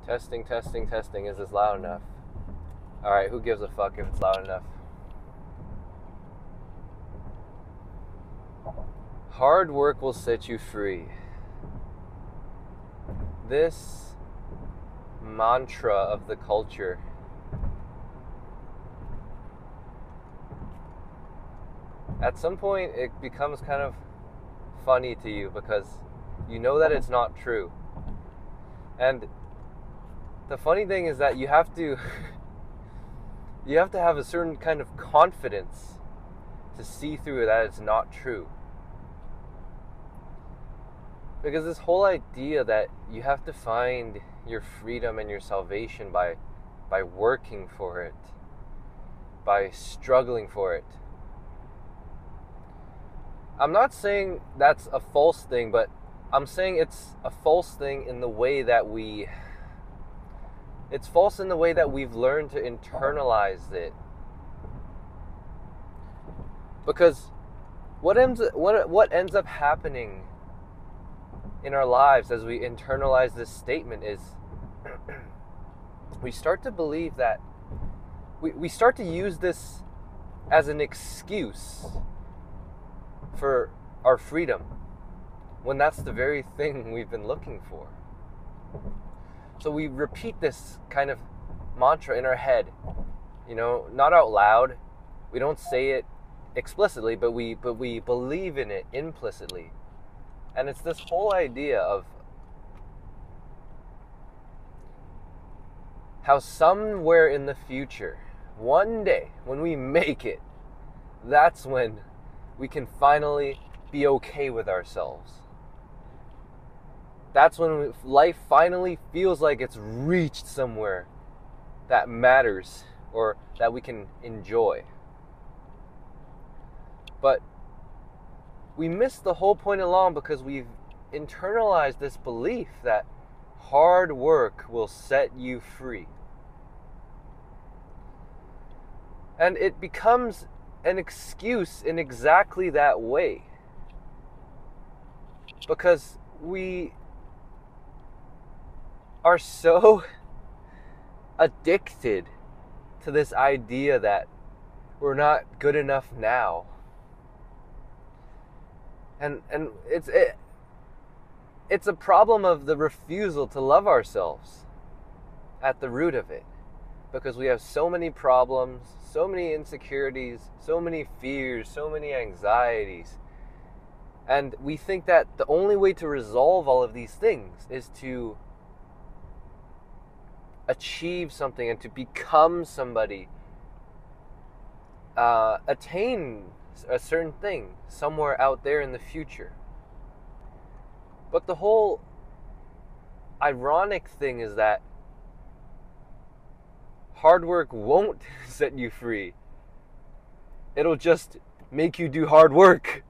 Testing, testing, testing. Is this loud enough? Alright, who gives a fuck if it's loud enough? Hard work will set you free. This mantra of the culture at some point it becomes kind of funny to you because you know that it's not true. And the funny thing is that you have to have a certain kind of confidence to see through that it's not true. Because this whole idea that you have to find your freedom and your salvation by working for it, by struggling for it. I'm not saying that's a false thing, but I'm saying it's a false thing in the way that it's false in the way that we've learned to internalize it. Because what ends up happening in our lives as we internalize this statement is we start to believe that we start to use this as an excuse for our freedom, when that's the very thing we've been looking for. So we repeat this kind of mantra in our head, not out loud. We don't say it explicitly, but we believe in it implicitly. And it's this whole idea of how somewhere in the future, one day, when we make it, that's when we can finally be okay with ourselves. That's when life finally feels like it's reached somewhere that matters or that we can enjoy. But we miss the whole point along because we've internalized this belief that hard work will set you free. And it becomes an excuse in exactly that way. Because we are so addicted to this idea that we're not good enough now. And it's a problem of the refusal to love ourselves at the root of it. Because we have so many problems, so many insecurities, so many fears, so many anxieties. And we think that the only way to resolve all of these things is to achieve something and to become somebody, attain a certain thing somewhere out there in the future. But the whole ironic thing is that hard work won't set you free. It'll just make you do hard work.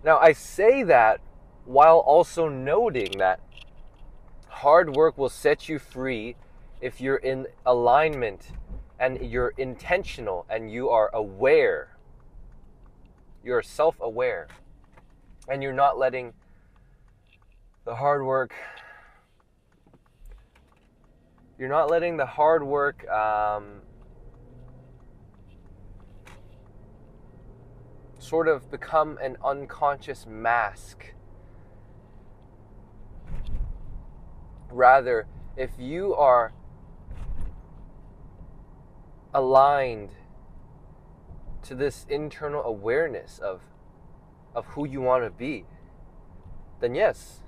Now, I say that while also noting that hard work will set you free if you're in alignment and you're intentional and you are aware. You're self-aware. And you're not letting the hard work sort of become an unconscious mask. Rather, if you are aligned to this internal awareness of who you want to be, then yes,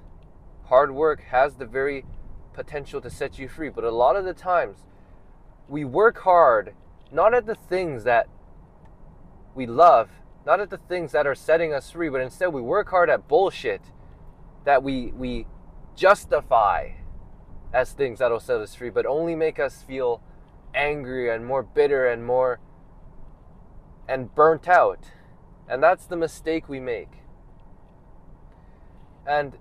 hard work has the very potential to set you free. But a lot of the times, we work hard not at the things that we love, not at the things that are setting us free, but instead we work hard at bullshit that we justify as things that'll set us free, but only make us feel angry and more bitter and more and burnt out. And that's the mistake we make. And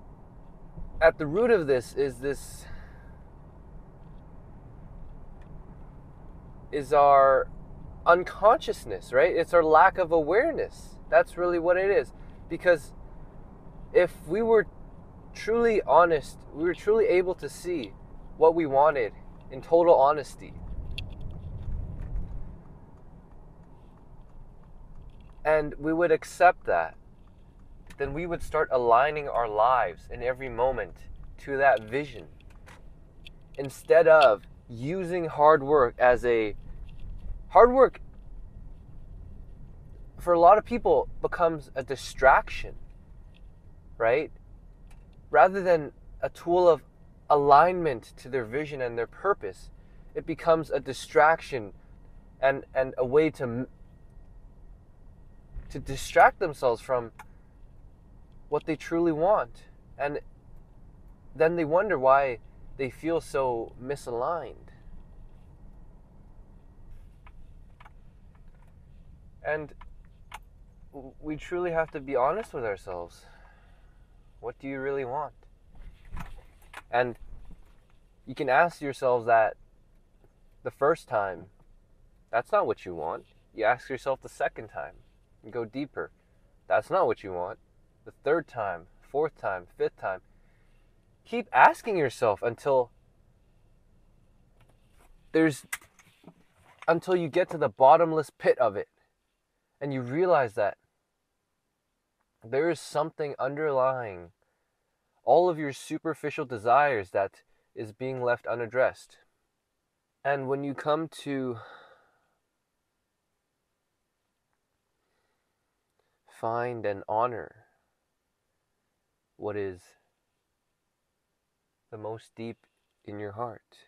at the root of this is our unconsciousness, right? It's our lack of awareness. That's really what it is. Because if we were truly honest, we were truly able to see what we wanted in total honesty, and we would accept that, then we would start aligning our lives in every moment to that vision, instead of using hard work hard work for a lot of people becomes a distraction, right? Rather than a tool of alignment to their vision and their purpose, it becomes a distraction and a way to distract themselves from what they truly want. And then they wonder why they feel so misaligned. And we truly have to be honest with ourselves. What do you really want? And you can ask yourselves that the first time. That's not what you want. You ask yourself the second time and go deeper. That's not what you want. The third time, fourth time, fifth time. Keep asking yourself until you get to the bottomless pit of it, and you realize that there is something underlying all of your superficial desires that is being left unaddressed. And when you come to find and honor what is the most deep in your heart,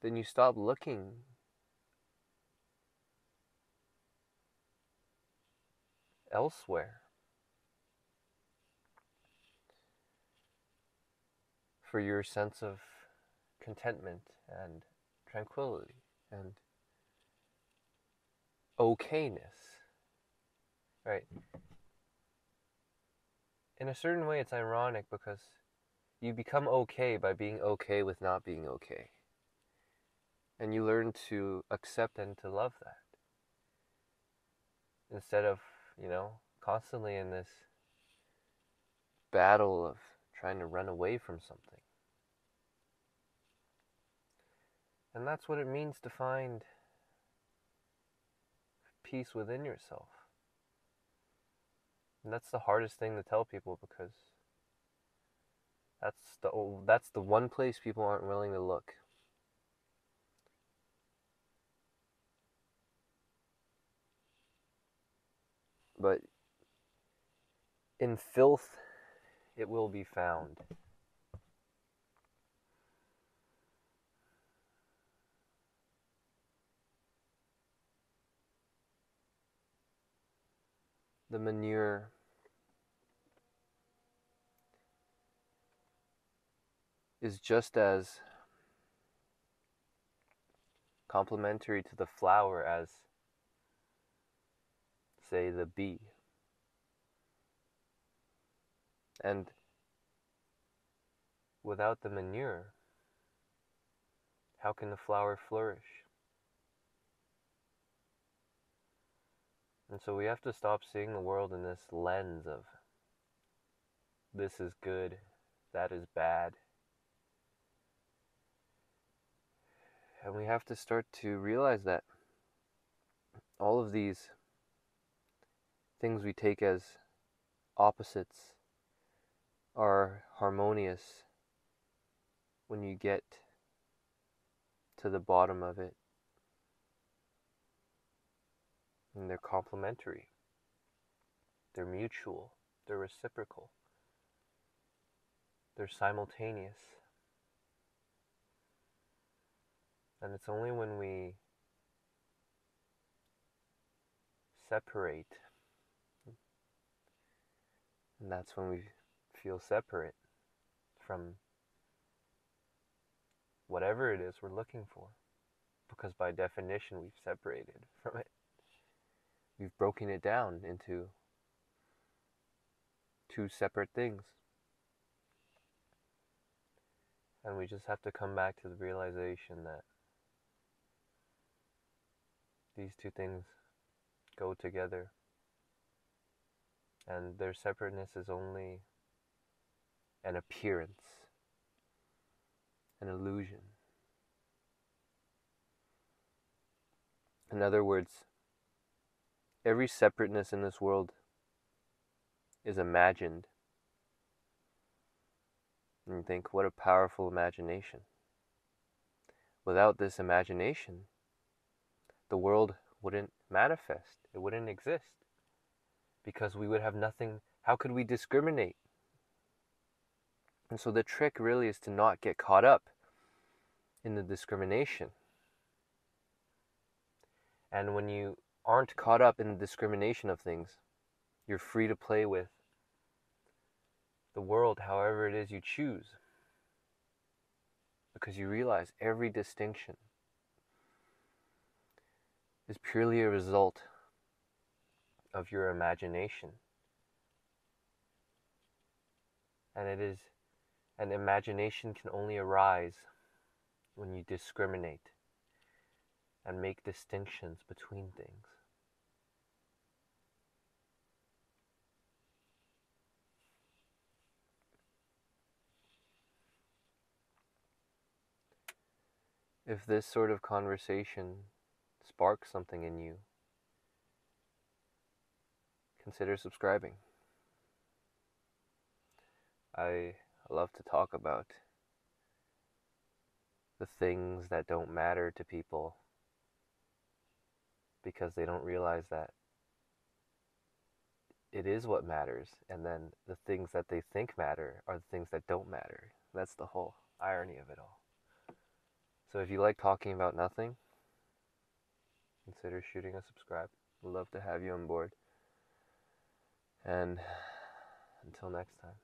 then you stop looking elsewhere for your sense of contentment and tranquility and okayness, right? In a certain way, it's ironic because you become okay by being okay with not being okay. And you learn to accept and to love that. Instead of, constantly in this battle of trying to run away from something. And that's what it means to find peace within yourself. And that's the hardest thing to tell people, because that's the one place people aren't willing to look. But in filth, it will be found. The manure is just as complementary to the flower as, say, the bee. And without the manure, how can the flower flourish? And so we have to stop seeing the world in this lens of this is good, that is bad. And we have to start to realize that all of these things we take as opposites are harmonious when you get to the bottom of it. And they're complementary. They're mutual. They're reciprocal. They're simultaneous. And it's only when we separate, and that's when we feel separate from whatever it is we're looking for. Because by definition, we've separated from it. We've broken it down into two separate things. And we just have to come back to the realization that these two things go together. And their separateness is only an appearance, an illusion. In other words, every separateness in this world is imagined. And you think, what a powerful imagination. Without this imagination, the world wouldn't manifest. It wouldn't exist. Because we would have nothing. How could we discriminate? And so the trick really is to not get caught up in the discrimination. And when you aren't caught up in the discrimination of things, you're free to play with the world however it is you choose. Because you realize every distinction is purely a result of your imagination. And imagination can only arise when you discriminate and make distinctions between things. If this sort of conversation sparks something in you, consider subscribing. I love to talk about the things that don't matter to people because they don't realize that it is what matters, and then the things that they think matter are the things that don't matter. That's the whole irony of it all. So if you like talking about nothing, consider shooting a subscribe. We'd love to have you on board. And until next time.